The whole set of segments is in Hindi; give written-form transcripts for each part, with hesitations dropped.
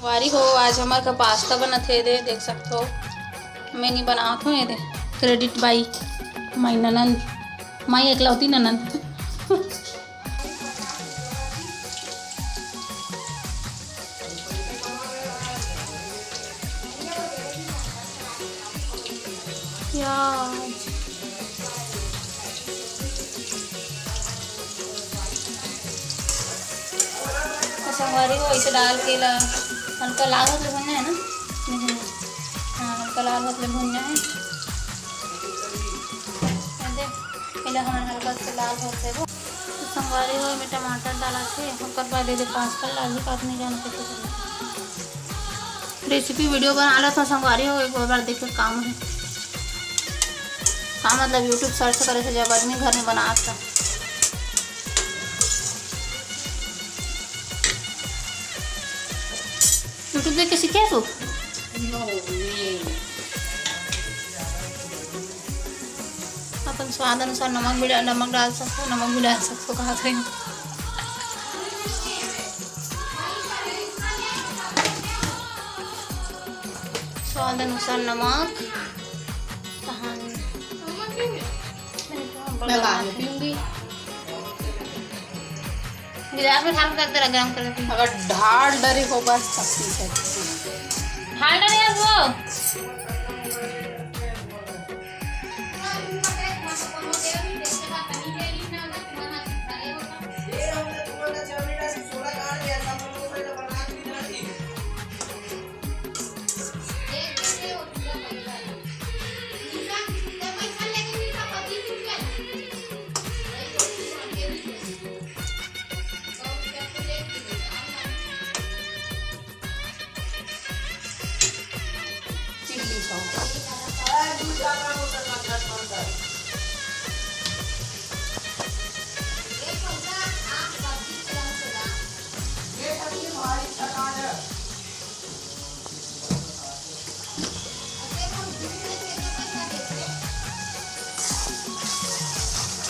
वारी हो आज हमारे का पास्ता बना थे दे देख सकते हो। मैं नहीं बना हूँ ये दे क्रेडिट बाई माई ननंद माई एकलौती ननंद। संगवारी को ऐसे डाल के हल्का लाल होते भुनना है ना। हाँ हल्का लाल होते भुनना है। पहले हमें हल्का से लाल होते वो तो संगवारी हो में टमाटर डाला थे हल्का बाद दे पास्ता लाल ही काट नहीं जाना कैसे रेसिपी वीडियो बना ला था संगवारी हो एक बार देख के काम है। हाँ मतलब यूट्यूब सर्च करे थे जब आदमी घर में बना था। यूट्यूब देख के सीखे तू? अपन स्वाद अनुसार नमक डाल सकते हो नमक भी डाल सकते हो कहा थे। स्वाद अनुसार नमक गिलास में ठाल करते रह गरम करके अगर ढाल डरे हो बस सब ढाल डरे है वो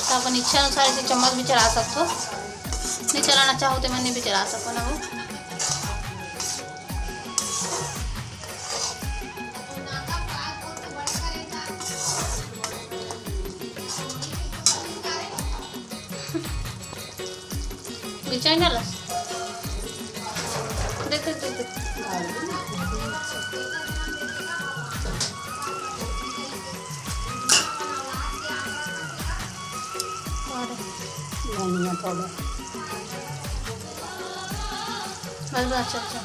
तो अपन इच्छा अनुसार इसे चम्मच भी चला सकते हो। नहीं चलाना चाहो तो मैंने भी चला सको ना वो। मिर्चाई डाला देख देख देख धनिया पाउडर बस अच्छा अच्छा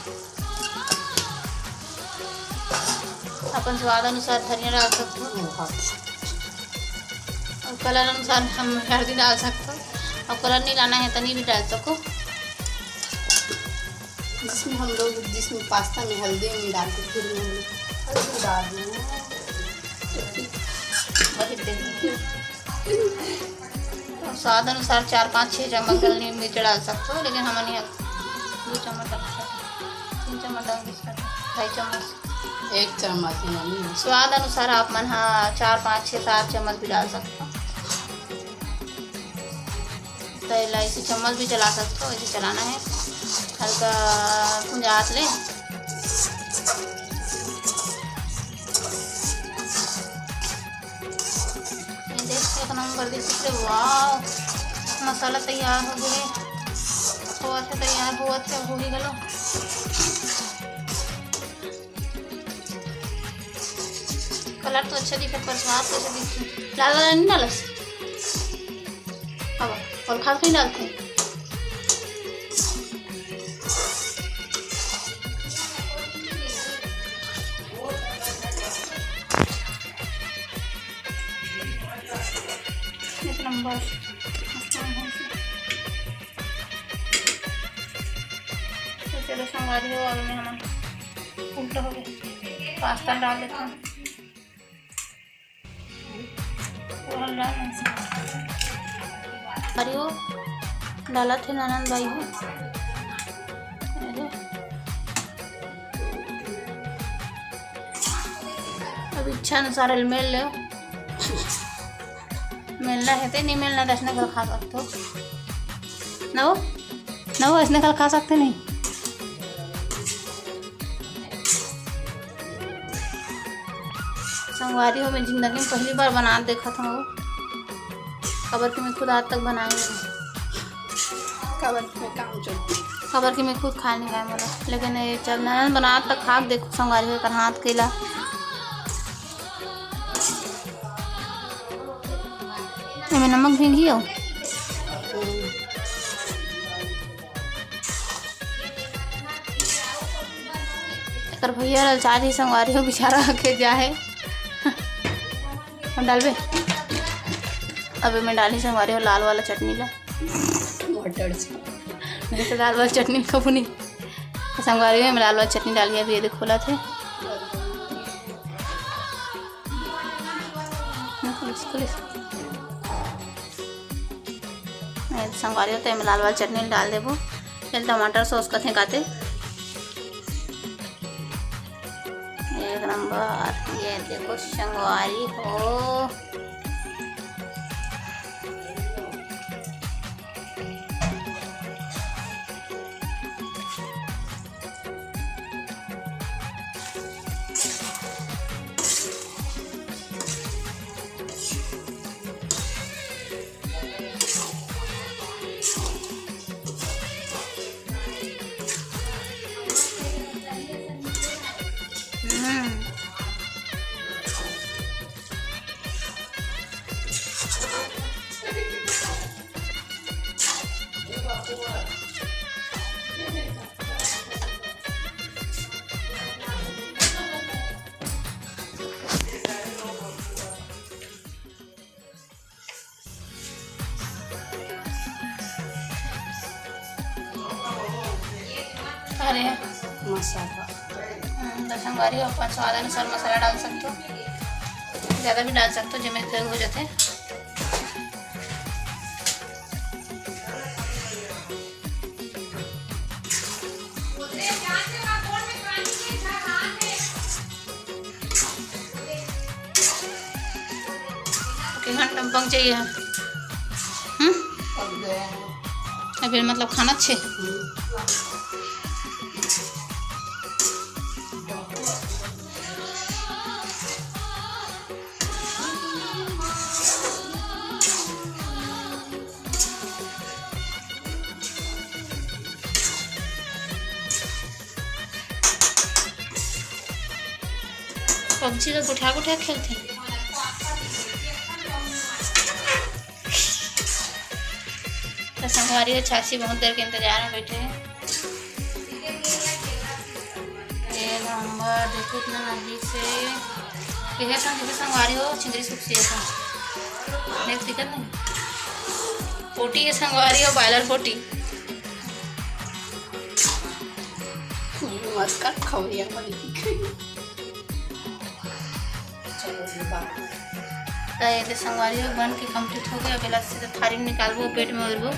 अपन स्वाद अनुसार धनिया डाल सकते हो और कलर अनुसार हम हल्दी डाल सकते हो और कलर नहीं लाना है तो नहीं भी डाल सको। जिसमें पास्ता में हल्दी नहीं डालते फिर हल्दी डाल स्वाद अनुसार 4-5-6 चम्मच गलनी मिर्च डाल सकते हो लेकिन हम नहीं 2 चम्मच डाल सकते 3 चम्मच डाल सकते 2.5 चम्मच 1 चम्मच स्वाद अनुसार आप मन हाँ 4-5-6-7 चम्मच भी डाल सकते हो। तो इलायची चम्मच भी चला सकते हो ऐसे चलाना है हल्का भुंजात ले। एक नंबर देखिए वाह मसाला तैयार हो गए हुआ से तैयार हुआ थे हो ही गलो। कलर तो अच्छा दिखा पर स्वाद कैसे दिखती लाल वाला नहीं डाला अब और खास नहीं डालते एक नंबर। तो चलो संगवारी हो आगे में हम उल्टा हो गया पास्ता डाल देते हैं अरे हो डाला थे ननंद भाई हो अब इच्छा अनुसार मेल ले मिलना है तो नहीं मिलना तो ऐसे कल खा सकते हो ना वो ऐसे कल खा सकते नहीं संगवारी हो मैं ज़िंदगी में पहली बार बना देखा था वो खबर कि मैं खुद आज तक बनाई कवर में काम चलती खबर कि मैं खुद खा नहीं खाए बोला लेकिन ये जब ननन बना तक खा के देखो संगवारी हो कर हाथ केला इसमें नमक भी घी हो कर भैया लाचारी संगवारी हो बेचारा के जाए हम डालबे अबे मैं डाली संगवारी हो लाल वाला चटनी ला मटर से नहीं तो लाल वाला चटनी कबू नहीं संगवारी में लाल वाला चटनी डाल के अभी ये खोला थे संगवारी होते हैं लाल वाला चटनी डाल देबो फिर टमाटर सॉस का काते एक नंबर ये देखो संगवारी हो अरे मसाला तो संगवारी हो अपन स्वाद अनुसार मसाला डाल सकते हो ज़्यादा भी डाल सकते हो जिसमें तेल हो जाते घंटा पक चाहिए फिर मतलब खाना अच्छे पबजी का गुठा गुठा खेलते हैं तो संगवारी हो छाछी बहुत देर के इंतजार में बैठे हैं एक नंबर देखो इतना नजदीक से यह संगवारी हो चिंगरी सुखी है दिक्कत नहीं पोटी है संगवारी हो बॉयलर पोटी मत कर खवरिया तो ये संगवारी हो बन के कंप्लीट हो गया बेला से तो थारी में निकालबो पेट में उड़बो